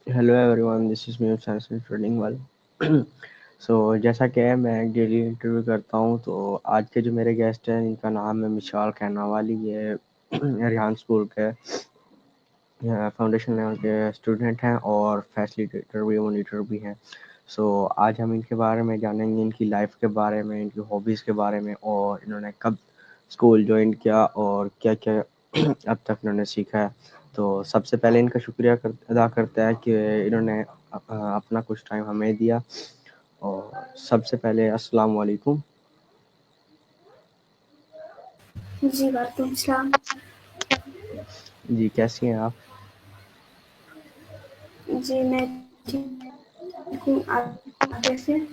Hello everyone, this is me Samson trading वाल। सो जैसा कि मैं डेली इंटरव्यू करता हूँ, तो आज के जो मेरे गेस्ट हैं इनका नाम है मिशाल खैना वाली। ये रिहान स्कूल के फाउंडेशन लेवल के स्टूडेंट हैं और फैसिलिटेटर भी, मॉनिटर भी हैं। सो आज हम इनके बारे में जानेंगे, इनकी लाइफ के बारे में, इनकी हॉबीज़ के बारे में, और इन्होंने कब स्कूल ज्वाइन किया और क्या क्या अब तक इन्होंने सीखा है। तो सबसे पहले इनका शुक्रिया अदा करता है कि इन्होंने अपना कुछ टाइम हमें दिया। और सबसे पहले अस्सलाम वालेकुम। जी वालेकुम सलाम। जी, कैसी हैं आप? जी मैं ठीक हूँ, आप कैसे हैं?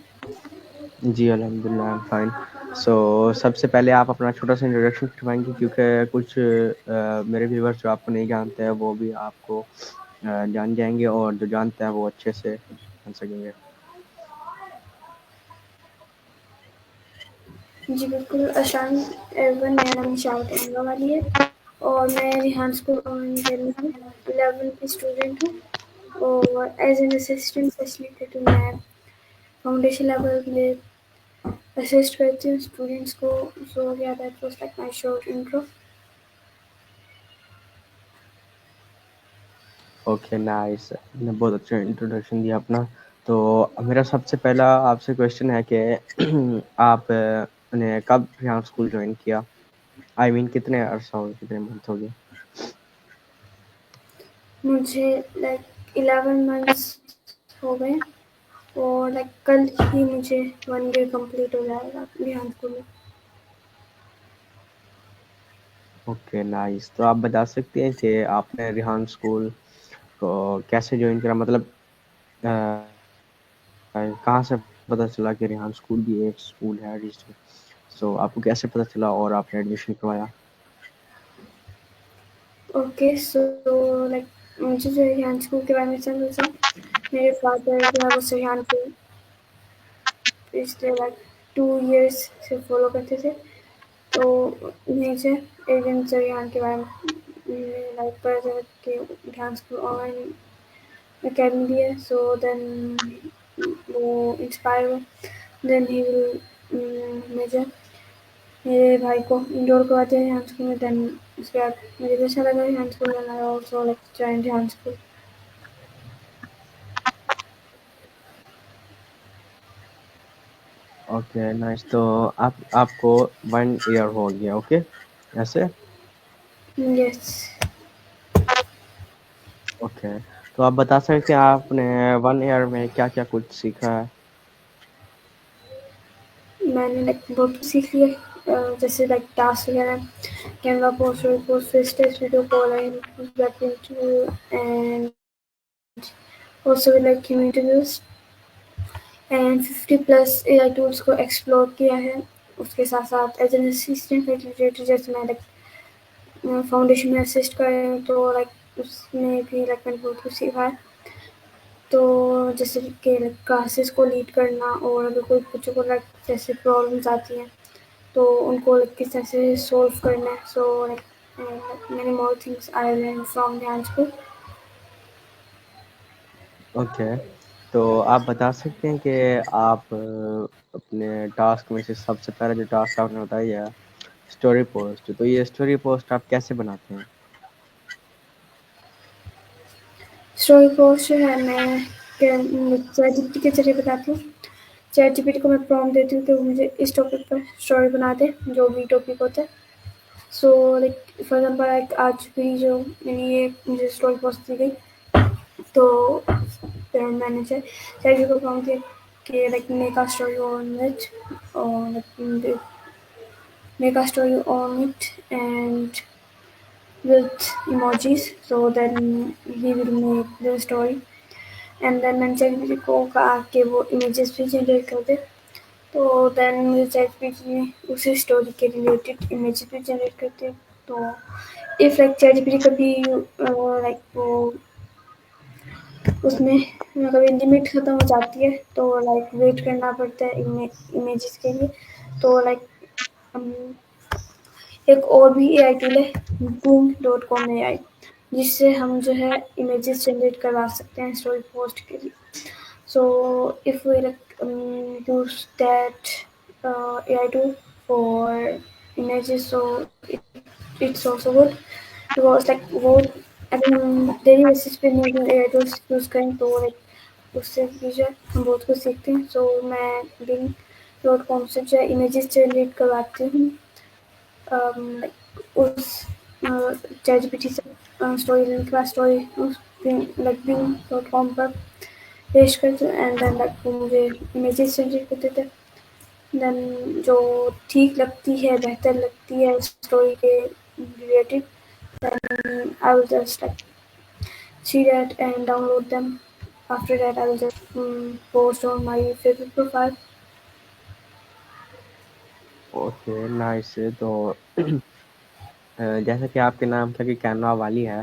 जी अल्हम्दुलिल्लाह, आई एम फाइन। सो सबसे पहले आप अपना छोटा सा इंट्रोडक्शन करवाएंगे, क्योंकि कुछ मेरे व्यूवर्स जो आपको नहीं जानते हैं वो भी आपको जान जाएंगे, और जो जानते हैं वो अच्छे से जान सकेंगे। जी बिल्कुल। अस्सलाम एवरीवन, मेरा नाम निशात अहमद वाली है और मैं रिहान स्कूल में हूँ, 11 की स्टूडेंट हूँ। और एज एन असिस्टेंट फैसिलिटेटर मैं फाउंडेशन लेवल के लिए असिस्ट करती हूँ स्टूडेंट्स को। सो या that was like my short intro. Okay, nice. आपने बहुत अच्छा इंट्रोडक्शन दिया अपना। तो मेरा सबसे पहला आपसे क्वेश्चन है कि आप ने कब यहाँ स्कूल ज्वाइन किया? आई मीन कितने अरसा हो गए, कितने मंथ हो गए? मुझे लाइक 11 मंथ्स हो गए और लाइक कल ही मुझे 1 ईयर कंप्लीट हो जाएगा रिहान स्कूल में। Okay, nice. तो आप बता सकते हैं कि आपने रिहान स्कूल को कैसे ज्वाइन करा, मतलब कहाँ से पता चला कि रेहान स्कूल भी एक स्कूल है डिजिटल? सो आपको कैसे पता चला और आपने एडमिशन करवाया? ओके सो लाइक मुझे जो रेहान स्कूल के बारे में समझ था, मेरे फादर जो है वो रेहान को पिछले लाइक 2 इयर्स से फॉलो करते थे। तो उन्हीं से एक दिन से रेहान के बारे में लाइक पता चला कि रेहान स्कूल ऑनलाइन अकेडमी भी है। सो देन वो इंस्पायर हुआ। देन ही विल मेजर मेरे भाई को इंडोर करवाते हैं रेहान स्कूल में। देन उसके बाद मुझे भी अच्छा लगा रेहान स्कूल में। I also like join Rehan school. Okay, nice. तो आपको 1 ईयर हो गया, ओके, ऐसे? यस। ओके, तो आप बता सकते हैं आपने 1 ईयर में क्या क्या कुछ सीखा है? मैंने लाइक बहुत कुछ सीख लिया। जैसे लाइक टास्क वगैरह, Canva post, post face test, video call and back interview and also with like interviews and 50+ AI tools को एक्सप्लोर किया है। उसके साथ साथ एज एन असिस्टेंट फैसिलिटेटर जैसे मैं लाइक फाउंडेशन में असिस्ट कर रही हूँ, तो लाइक उसमें भी लाइक मैंने बहुत कुछ सीखा है। तो जैसे कि लाइक क्लासेस को लीड करना, और अगर कोई बच्चों को लाइक जैसे प्रॉब्लम्स आती हैं तो उनको like, किस तरह से सॉल्व करना है। So like many more things I learn from ध्यान स्कूल। ओके, तो आप बता सकते हैं कि आप अपने टास्क में से सबसे पहले जो टास्क आपने बताया है, स्टोरी पोस्ट, तो ये स्टोरी पोस्ट आप कैसे बनाते हैं? स्टोरी पोस्ट जो है मैं चैट जीपीटी के जरिए बताती हूँ। चैट जीपीटी को मैं प्रॉम्प्ट देती हूँ कि वो मुझे इस टॉपिक पर स्टोरी बना दे, जो भी टॉपिक होता है। So like for example like आज भी जो मैंने ये मुझे स्टोरी पोस्ट दी गई, तो फिर मैंने चैट जीपीटी को प्रॉम्प्ट दिया कि like make a story on it, और like make a story on it and with emojis. So then he will make the story. And then मैंने ChatGPT को कहा कि वो images भी जनरेट कर दे। तो देन मुझे ChatGPT उसी स्टोरी के रिलेटेड इमेजेस भी जनरेट करते हैं। तो इफ लाइक ChatGPT कभी लाइक वो उसमें कभी लिमिट ख़त्म हो जाती है, तो लाइक वेट करना पड़ता है इमेजेस के लिए। तो लाइक एक और भी एआई टूल है, boom.com AI। जिससे हम जो है इमेजेस जनरेट करवा सकते हैं स्टोरी पोस्ट के लिए. So if we use that AI tool for images, so it's also good because like वो अगर हम डेली बेसिस पे न्यू AI tools यूज़ करें तो like उससे भी जो है हम बहुत कुछ सीखते हैं. So मैं Bing.com से जो है इमेजेस जनरेट करवाती हूँ. Like उस ChatGPT से स्टोरी लिंक का स्टोरी उस Bing.com पर पेश करते हैं एंड देन लाइक वो मुझे इमेजेस जनरेट कर देते हैं. देन जो ठीक लगती है, बेहतर लगती है स्टोरी के related, then I will just like see that and download them. After that, I will just post on my Facebook profile. Okay, nice. तो जैसा कि आपके नाम था कि कैनवा वाली है,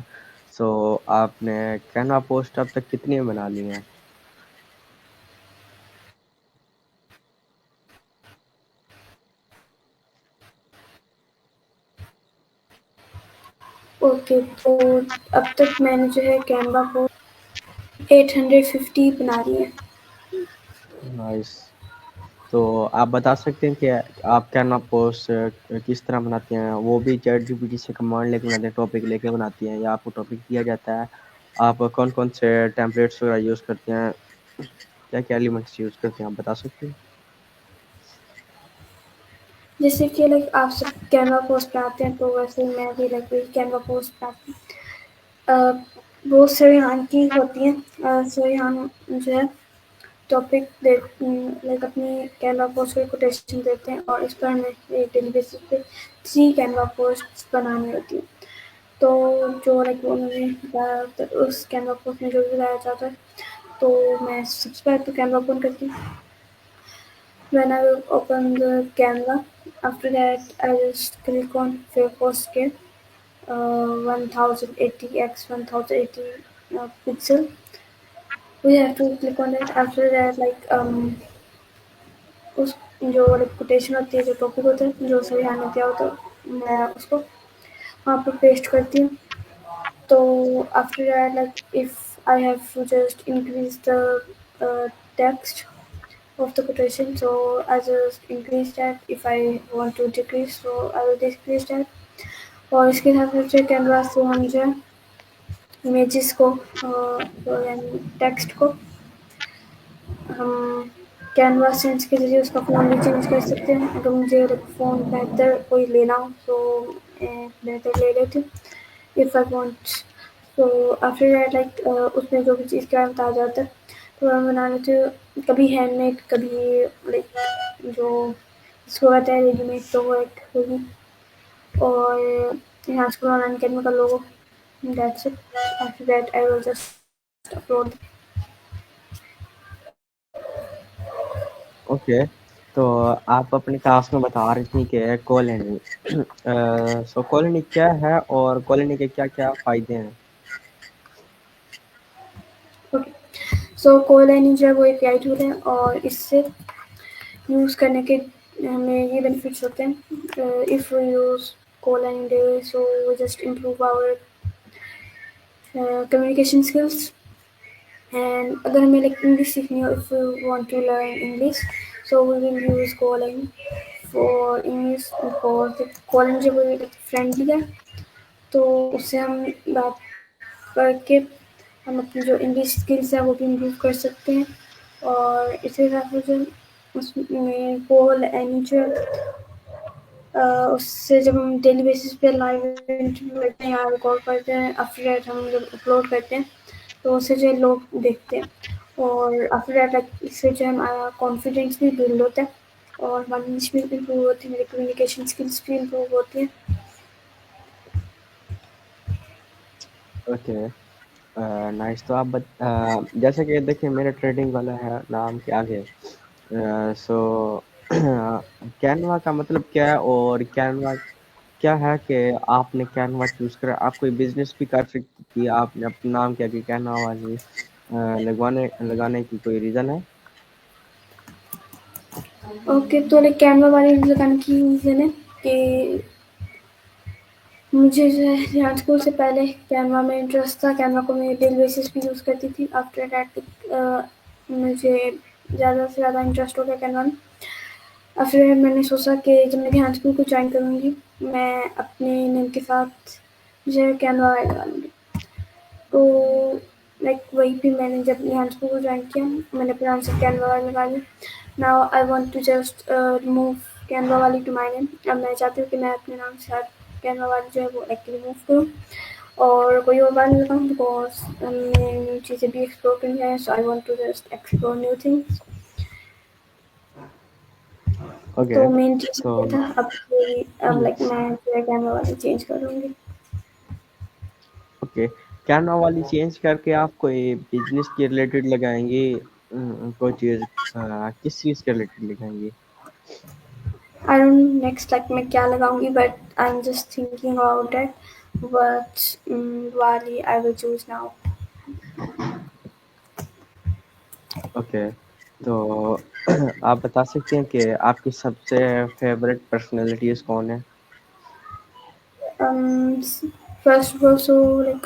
सो आपने कैनवा पोस्ट अब तक कितनी बना ली हैं? ओके, तो अब तक मैंने जो है कैनवा को 850 बना ली है. नाइस। तो आप बता सकते हैं कि आप कैनवा पोस्ट किस तरह बनाते हैं? वो भी चैट जीपीटी से कमांड लेके बनाते हैं, टॉपिक लेके बनाती हैं, या आपको टॉपिक दिया जाता है? आप कौन कौन से टेम्पलेट्स वगैरह यूज़ करते हैं, क्या क्या एलिमेंट्स यूज़ करते हैं, आप बता सकते हैं? जैसे कि लाइक आप सब कैनवा पोस्ट बनाते हैं तो वैसे ही मैं भी लाइक वही कैनवा पोस्ट बनाती हूँ. बहुत सारी की होती हैं. सरेहान जो है टॉपिक लाइक अपनी कैनवा पोस्ट को कोटेशन देते हैं और इस पर हमें एक डेली बेसिस पे 3 कैनवा पोस्ट बनानी होती है. तो जो लाइक उन्होंने ज़्यादातर उस कैनवा पोस्ट में जो भी बताया जाता है तो मैं सबसे पहले तो कैनवा ओपन करती हूँ. When I will open the Canva, after that I just click on Fairport Scale 1080 x 1080 pixel. We have to click on it. After that, like उस जो कोटेशन होती है, जो टॉपिक होता है, जो सही आने दिया होता है, मैं उसको वहाँ पर पेस्ट करती हूँ. तो after that, like if I have to just increase the text of the quotation, so I just increase that. If I want to decrease, so I will decrease that. और इसके साथ मुझे कैनवा से हम जो है इमेजेस को यानी टेक्स्ट को हम कैनवा सेंस के जरिए उसका फ़ोन भी चेंज कर सकते हैं. अगर मुझे फ़ोन बेहतर कोई लेना हो तो बेहतर ले लेती हूँ इफ़ आई वांट. तो आफ्टर दैट लाइक उसमें जो भी चीज़ का बताया जाता है तो मैं बना लेती हूँ. कभी हैंडमेड, कभी लाइक जो इसको कहते हैं रेडीमेड, तो वो एक होगी. और यहाँ से ऑनलाइन कैनवा का logo. That's it. After that I will just upload. Okay, तो आप अपनी टास्क में बता रही थी कि कॉलोनी सो कॉलोनी क्या है और कॉलोनी के क्या क्या फ़ायदे हैं? ओके, सो कोलैनी जो है वो एक एआई टूल है और इससे यूज़ करने के हमें ये बेनिफिट्स होते हैं. If we use Colany daily, so we just improve our communication skills. And अगर हमें लाइक इंग्लिश सीखनी हो, if we want to learn English, so we will use Colany for English because Colany जो है friendly है. तो उससे हम बात करके हम अपनी जो इंग्लिश स्किल्स है वो भी इम्प्रूव कर सकते हैं. और इसके साथ मुझे उसमें कॉल एनी जो उससे जब हम डेली बेसिस पे लाइव इंटरव्यू करते हैं या रिकॉर्ड करते हैं, आफ्टर दैट हम जब अपलोड करते हैं तो उससे जो है लोग देखते हैं. और आफ्टर दैट लाइक इससे जो है हमारा कॉन्फिडेंस भी बिल्ड होता है और हमारी इंग्लिश भी इम्प्रूव होती है, मेरी कम्युनिकेशन स्किल्स भी इम्प्रूव होती हैं. Okay, nice. तो आप जैसे कि देखिए मेरा ट्रेडिंग वाला है नाम के आगे, सो कैनवा का मतलब क्या है, और कैनवा क्या है कि आपने कैनवा चूज़ करा? आप कोई बिजनेस भी कर सकती थी, आपने अपने नाम के आगे कैनवा वाली लगाने की कोई रीज़न है? ओके, तो लाइक कैनवा वाले लगाने की रीज़न है कि मुझे जो है ध्यान स्कूल से पहले कैनवा में इंटरेस्ट था। कैनवा को मैं डेली बेसिस पे यूज़ करती थी। आफ्टर दैट मुझे ज़्यादा से ज़्यादा इंटरेस्ट हो गया कैनवा में। और फिर मैंने सोचा कि जब मैं ध्यान स्कूल को ज्वाइन करूँगी, मैं अपने नेम के साथ जो है कैनवा ऐड डालूँगी। तो लाइक वही फिर मैंने जब ध्यान स्कूल को ज्वाइन किया, मैंने अपने नाम से कैनवा वाला लगा लिया। Now I want to just remove Canva वाली टू माय नेम। अब मैं चाहती हूँ कि मैं अपने नाम से कैनवा वाली जो है वो एक्चुअली रिमूव करूँ और कोई और बात नहीं लगाऊँ, बिकॉज हमने न्यू चीज़ें भी एक्सप्लोर करनी है। So I want to just explore new things. Okay. तो मेन चीज़ तो ये था। अब लाइक मैं जो है कैनवा वाली चेंज करूँगी। ओके, कैनवा वाली चेंज करके आप कोई बिजनेस के रिलेटेड लगाएंगे? कोई चीज़ किस चीज़ के रिलेटेड लगाएंगे? आई डोंट नेक्स्ट लाइक मैं क्या लगाऊंगी, but I am just thinking about that what वाली I will choose now. Okay, तो आप बता सकते हैं कि आपकी सबसे फेवरेट पर्सनैलिटीज़ कौन है? First of all, so like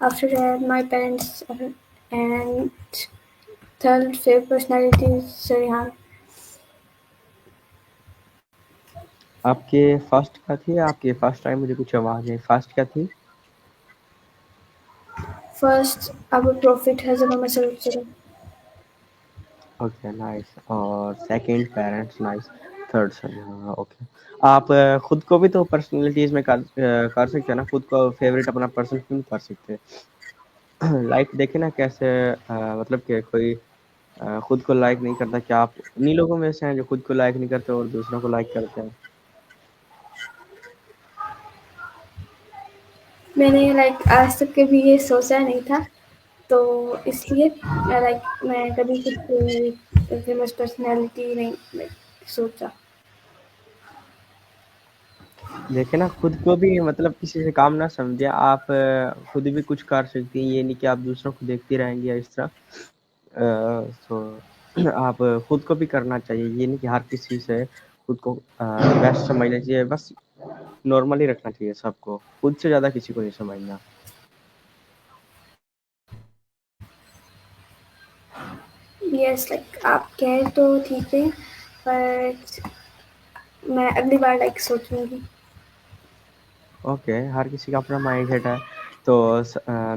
after that my parents, and third favorite personality is Sarihan. आपके फर्स्ट क्या थी? आपके फर्स्ट टाइम मुझे कुछ आवाज़ नहीं, फर्स्ट क्या थी? First, our Prophet Hazrat Muhammad Sallallahu Alaihi Wasallam. Okay, nice. और second parents, nice. Third sir, हाँ, ओके। आप खुद को भी तो पर्सनैलिटीज़ में कर सकते हैं ना, खुद को फेवरेट अपना पर्सन क्यों नहीं कर सकते? लाइक देखे ना कैसे मतलब कि कोई खुद को लाइक नहीं करता, क्या आप उन्हीं लोगों में से हैं जो खुद को लाइक नहीं करते और दूसरों को लाइक करते हैं? मैंने लाइक आज तक कभी ये सोचा नहीं था, तो इसलिए लाइक मैं कभी खुद को फेमस पर्सनैलिटी नहीं लाइक सोचा। देखे ना, खुद को भी मतलब किसी से काम ना समझे आप, खुद भी कुछ कर सकती हैं, ये नहीं कि आप दूसरों को देखती रहेंगी या इस तरह। सो आप खुद को भी करना चाहिए, ये नहीं कि हर किसी से खुद को बेस्ट समझना चाहिए, बस नॉर्मली रखना चाहिए सबको, खुद से ज़्यादा किसी को नहीं समझना। यस लाइक आप कहें तो ठीक है, पर मैं अगली बार लाइक सोचूंगी। ओके, हर किसी का अपना माइंडसेट है। तो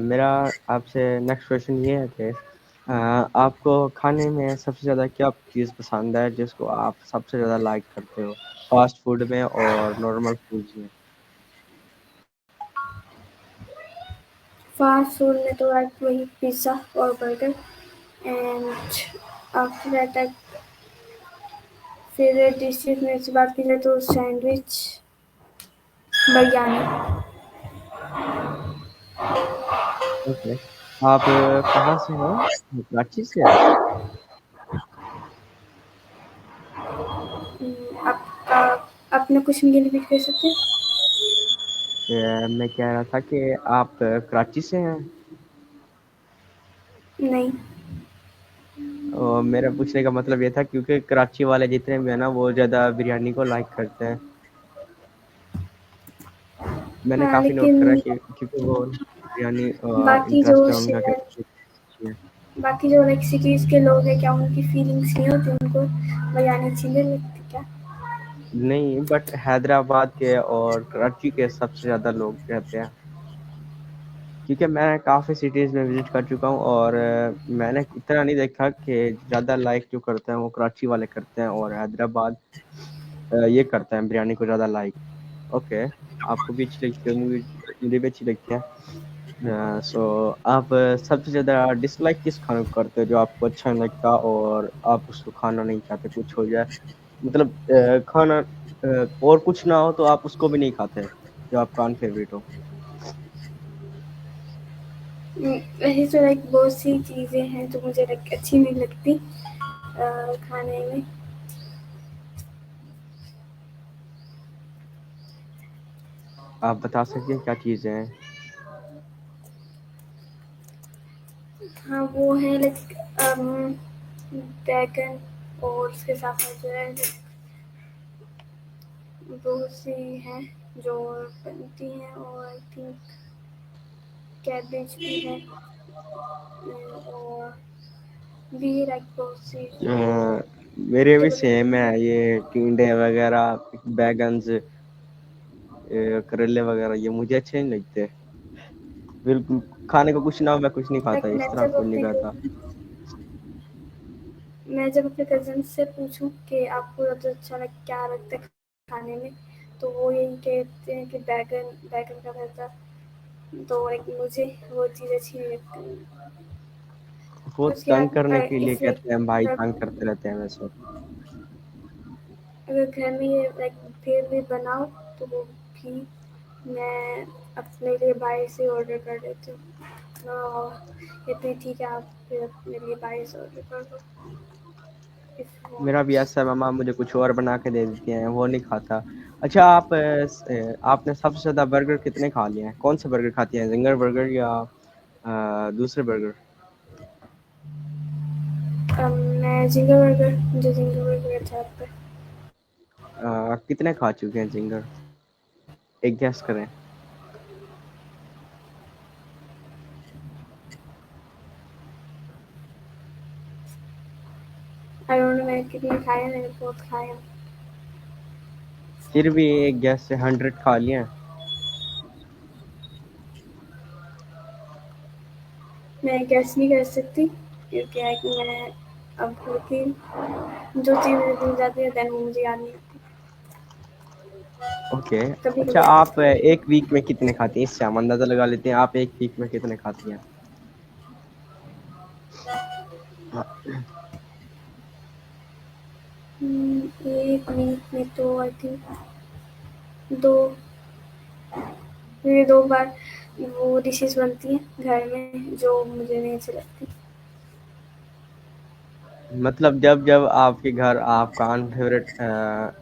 मेरा आपसे नेक्स्ट क्वेश्चन ये है कि आपको खाने में सबसे ज़्यादा क्या चीज़ पसंद है जिसको आप सबसे ज़्यादा लाइक करते हो, फास्ट फूड में और नॉर्मल फूड्स में? फास्ट फूड में तो लाइक वही पिज़्ज़ा और burger, and after that like favourite dishes में से बात की जाए तो सैंडविच, बिरयानी। ओके, आप कहाँ से हैं? कराची से? आपका अपना क्वेश्चन के लिए रिपीट कर सकते हैं? मैं कह रहा था कि आप कराची से हैं? नहीं। और मेरा पूछने का मतलब ये था क्योंकि कराची वाले जितने भी हैं ना वो ज़्यादा बिरयानी को लाइक करते हैं। मैंने हाँ, काफ़ी नोट करा लेकिन कि क्योंकि वो बिरयानी बाकी जो इंटरेस्ट है उनका कि शहर अच्छी है। बाकी जो लाइक सिटीज़ के लोग हैं, क्या उनकी फीलिंग्स नहीं होती उनको बिरयानी अच्छी नहीं लगती क्या? नहीं, बट हैदराबाद के और कराची के सबसे ज़्यादा लोग रहते हैं, क्योंकि मैं काफ़ी सिटीज़ में विज़िट कर चुका हूँ और मैंने इतना नहीं देखा कि ज़्यादा लाइक जो करते हैं वो कराची वाले करते हैं और हैदराबाद ये करते हैं बिरयानी को ज़्यादा लाइक। ओके, आपको भी अच्छी लगती है, मुझे भी अच्छी लगती है। सो आप सबसे ज़्यादा डिसलाइक किस खाने को करते हो जो आपको अच्छा नहीं लगता और आप उसको खाना नहीं चाहते, कुछ हो जाए मतलब खाना और कुछ ना हो तो आप उसको भी नहीं खाते, जो आपका अनफेवरेट हो? वैसे तो लाइक बहुत सी चीज़ें हैं जो मुझे लाइक अच्छी नहीं लगती खाने में। आप बता सकते हैं क्या चीज़ें हैं? हाँ, वो है लाइक बैगन, और उसके साथ में जो है बहुत सी हैं। जो बनती हैं, और आई थिंक कैबेज भी है, और भी लाइक बहुत सी मेरे भी वेजिटेबल। सेम है, ये टिंडे वगैरह, बैगन्स, करेले वगैरह, ये मुझे अच्छे नहीं लगते बिल्कुल। खाने को कुछ ना हो, मैं कुछ नहीं खाता, लाइक इस तरह कोई नहीं खाता। मैं जब अपने कज़न से पूछूं कि आपको सबसे अच्छा क्या लगता है खाने में, तो वो यही कहते हैं कि बैगन बैगन का भरता। तो लाइक मुझे वो चीज़ अच्छी नहीं लगती। वो उसके तंग करने बाद के लिए इफ लाइक कहते हैं भाई, तंग करते रहते हैं वैसे। अगर घर में ये लाइक फिर भी बनाओ, तो वो भी मैं अपने लिए बाहर से ऑर्डर कर देती हूँ। कहते ठीक है, आप फिर अपने लिए बाहर से ऑर्डर कर दो इफ यू मेरा भी वांट। ऐसा है, मम्मा मुझे कुछ और बना के दे देती हैं, वो नहीं खाता। अच्छा, आपने सबसे ज्यादा बर्गर कितने खा लिए हैं? कौन से बर्गर खाती हैं, जिंगर बर्गर या दूसरे बर्गर? मैं जिंगर बर्गर मुझे जिंगर बर्गर अच्छा लगता है। कितने खा चुके हैं जिंगर? एक गैस करें। आई डोंट नो मैंने कितने खाए हैं, मैंने बहुत खाए हैं। फिर भी एक गैस से 100 खा लिए हैं। मैं गैस नहीं कर सकती, क्योंकि मैं अब होती जो चीज़ मुझे भूल जाती है, देन वो मुझे याद नहीं आती। ओके। कभी अच्छा, कभी याद आप आती है। एक वीक में कितने खाती हैं? इससे हम अंदाजा लगा लेते हैं, आप एक वीक में कितने खाती हैं। एक वीक में तो आई थिंक दो मेरी दो बार वो डिशेस बनती हैं घर में जो मुझे नहीं अच्छी लगती। मतलब जब जब आपके घर आपका अनफेवरेट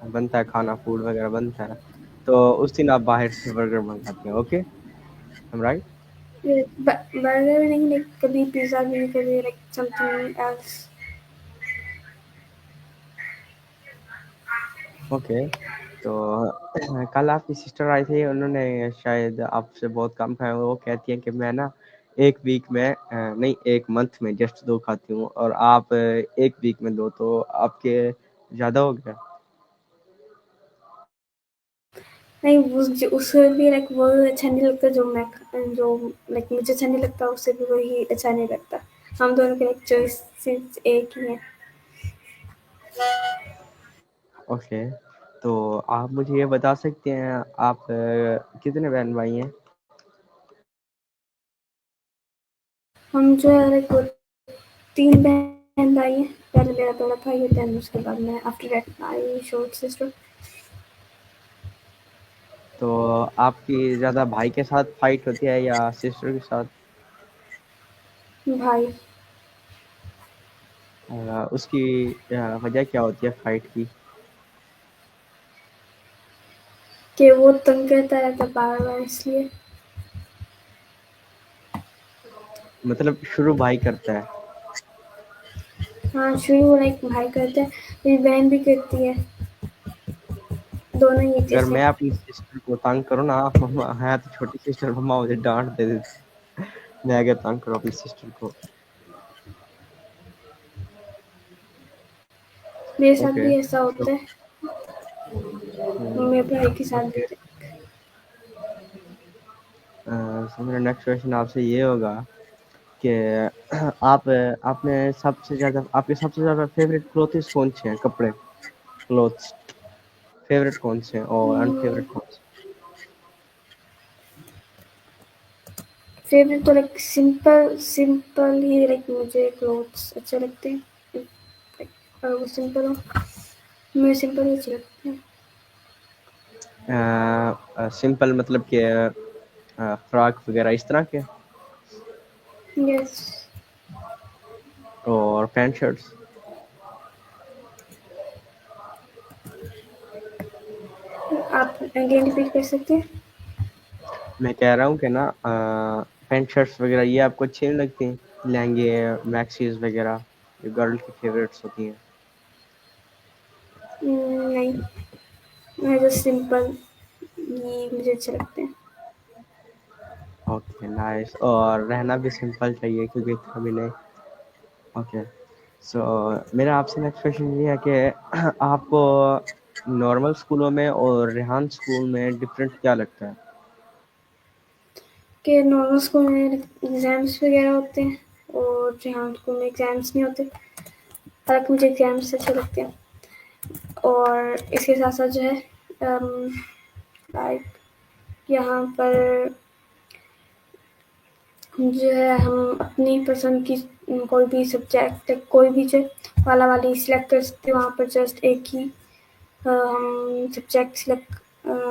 बनता है खाना, फूड वगैरह बनता है, तो उस दिन आप बाहर से बर्गर मंगाते हैं। Okay, I'm right? बर्गर नहीं, लाइक कभी पिज़्ज़ा भी, कभी लाइक समथिंग एल्स। ओके। तो कल आपकी सिस्टर आई थी, उन्होंने शायद आपसे बहुत कम खाया। वो कहती है कि मैं ना एक वीक में नहीं, एक मंथ में जस्ट 2 खाती हूँ, और आप एक वीक में 2, तो आपके ज़्यादा हो गया। नहीं, उससे भी लाइक वो अच्छा नहीं लगता जो लाइक मुझे अच्छा नहीं लगता, उससे भी वही अच्छा नहीं लगता। हम दोनों के लाइक चॉइसेस एक ही हैं। ओके। तो आप मुझे ये बता सकते हैं, आप कितने बहन भाई हैं? हम जो है लाइक वो 3 बहन भाई हैं। पहले मेरा बड़ा भाई है, देन उसके बाद मैं, after that my short sister. तो आपकी ज़्यादा भाई के साथ फाइट होती है या सिस्टर के साथ? भाई उसकी वजह क्या होती है फाइट की? कि वो तंग करता रहता बार-बार, इसलिए। मतलब शुरू भाई करता है? हाँ, शुरू लाइक भाई करता है, मेरी बहन भी करती है, दोनों ही एक अगर जैसे मैं हैं। अपनी सिस्टर को तंग करूँ ना, मम्मा है तो छोटी सिस्टर, मम्मा मुझे डांट दे देती। मैं अगर तंग करूँ अपनी सिस्टर को। मेरे साथ ओके। भी ऐसा तो होता है, मेरे भाई के साथ ओके। भी। सो मेरा नेक्स्ट क्वेश्चन आपसे ये होगा कि आप आपने सबसे ज़्यादा आपके सबसे ज़्यादा फेवरेट क्लोथ्स कौन से हैं? कपड़े, क्लोथ्स फेवरेट कौन से हैं और हम्म, अनफेवरेट कौन से? फेवरेट तो लाइक सिंपल सिंपल ही, लाइक मुझे क्लोथ्स अच्छे लगते हैं। लाइक अगर वो सिंपल हो, मुझे सिंपल ही अच्छे लगते हैं। सिंपल मतलब कि फ्रॉक वगैरह इस तरह के, यस। और पैंट शर्ट्स? आप अगेन रिपीट कर सकते हैं? मैं कह रहा हूँ कि ना पैंट शर्ट्स वगैरह ये आपको अच्छी नहीं लगती? लहंगे, मैक्सीज वगैरह, जो गर्ल की फेवरेट्स होती हैं। नहीं, मैं जस्ट सिंपल ये मुझे अच्छे लगते हैं। Okay, nice. और रहना भी सिंपल चाहिए क्योंकि इतना भी नहीं। ओके, सो मेरा आपसे नेक्स्ट क्वेश्चन ये है कि आपको नॉर्मल स्कूलों में और रेहान स्कूल में डिफरेंट क्या लगता है? कि नॉर्मल स्कूल में एग्ज़ाम्स वगैरह होते हैं और यहाँ स्कूल में एग्ज़ाम्स नहीं होते। हालाँकि मुझे एग्ज़ाम्स अच्छे लगते हैं और इसके साथ-साथ जो है लाइक यहाँ पर जो है हम अपनी पसंद की कोई भी सब्जेक्ट कोई भी जो वाला-वाली सिलेक्ट कर सकते हैं। वहाँ पर जस्ट एक ही हम सब्जेक्ट सिलेक्ट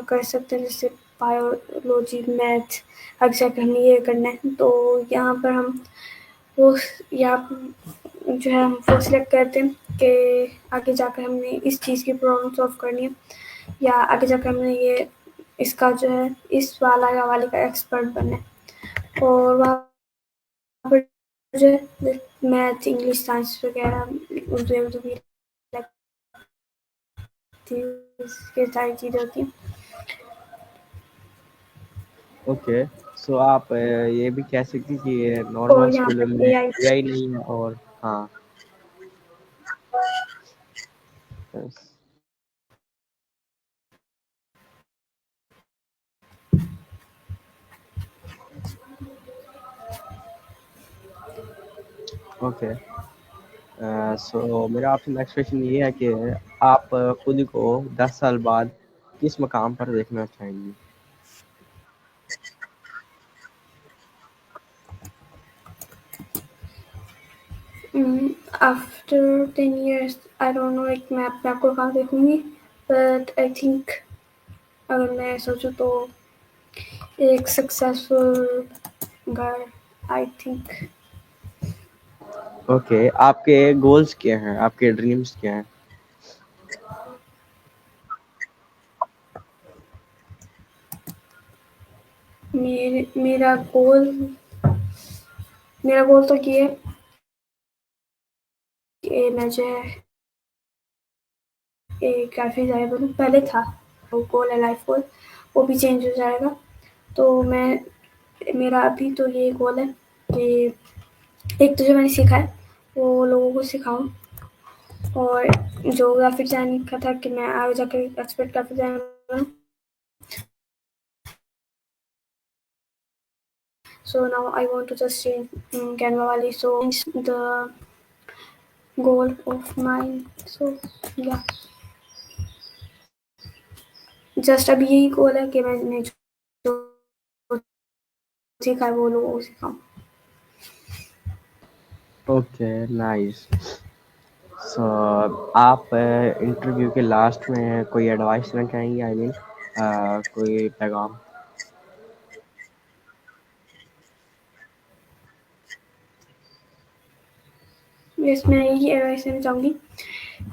कर सकते हैं, जैसे बायोलॉजी, मैथ्स। आगे जाकर हमें ये करना है तो यहाँ पर हम वो यहाँ जो है हम वो सिलेक्ट करते हैं कि आगे जाकर हमने इस चीज़ की प्रॉब्लम सॉल्व करनी है या आगे जाकर हमने ये इसका जो है इस वाला या वाली का एक्सपर्ट बनना है। और वहाँ पर जो है मैथ, इंग्लिश, साइंस वगैरह, उर्दू भी लगती है, ये सारी चीज़ें होती हैं। ओके, सो आप ये भी कह सकती कि ये और नॉर्मल यहाँ स्कूलों पर में एआई एआई नहीं है और हाँ, यस, ओके। सो मेरा आपसे नेक्स्ट क्वेश्चन ये है कि आप खुद को 10 साल बाद किस मकाम पर देखना चाहेंगी? After 10 years I don't know, like मैं अपने आप को कहाँ देखूँगी, बट आई थिंक अगर मैं सोचूँ तो एक successful girl, I think. Okay, आपके गोल्स क्या हैं? आपके ड्रीम्स क्या हैं? मेरा गोल तो ये है कि मैं जो है एक काफ़ी ज़्यादा बनूँ, पहले था वो गोल है, लाइफ गोल, वो भी चेंज हो जाएगा। तो मेरा अभी तो ये गोल है कि एक तो जो मैंने सीखा है वो लोगों को सिखाऊँ, और जो ग्राफिक डिज़ाइनिंग का था कि मैं आगे जाकर एक्सपर्ट ग्राफिक डिज़ाइनर बनूँ। So now I want to just change Canva वाली, so the goal of mine. So yeah, just अभी यही गोल है कि मैंने जो सीखा है वो लोगों को सिखाऊँ। Okay, nice. सो आप इंटरव्यू के लास्ट में कोई एडवाइस देना चाहेंगे? आई मीन कोई पैगाम? इसमें यही एडवाइस देना चाहूँगी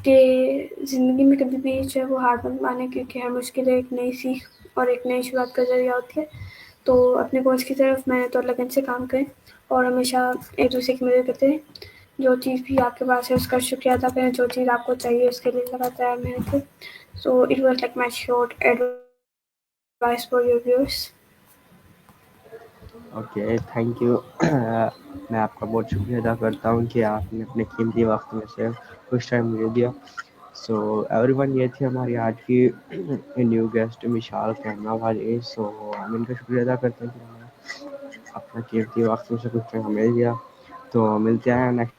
कि ज़िंदगी में कभी भी जो है वो हार मत मानें, क्योंकि हर मुश्किलें एक नई सीख और एक नई शुरुआत का ज़रिया होती है। तो अपने गोल्स की तरफ मेहनत और लगन से काम करें और हमेशा एक दूसरे की मदद करते रहें। जो चीज़ भी आपके पास है उसका शुक्रिया अदा करें, जो चीज़ आपको चाहिए उसके लिए लगातार मेहनत करें। So it was like my short advice for your viewers. Okay, thank you. मैं आपका बहुत शुक्रिया अदा करता हूँ कि आपने अपने कीमती वक्त में से कुछ टाइम मुझे दिया। सो एवरीवन, ये थी हमारी आज की न्यू गेस्ट मिशाल कहना वाली। सो हम इनका शुक्रिया अदा करते हैं कि उन्होंने अपना कीमती वक्त में से कुछ टाइम हमें दिया। तो मिलते हैं नेक्स्ट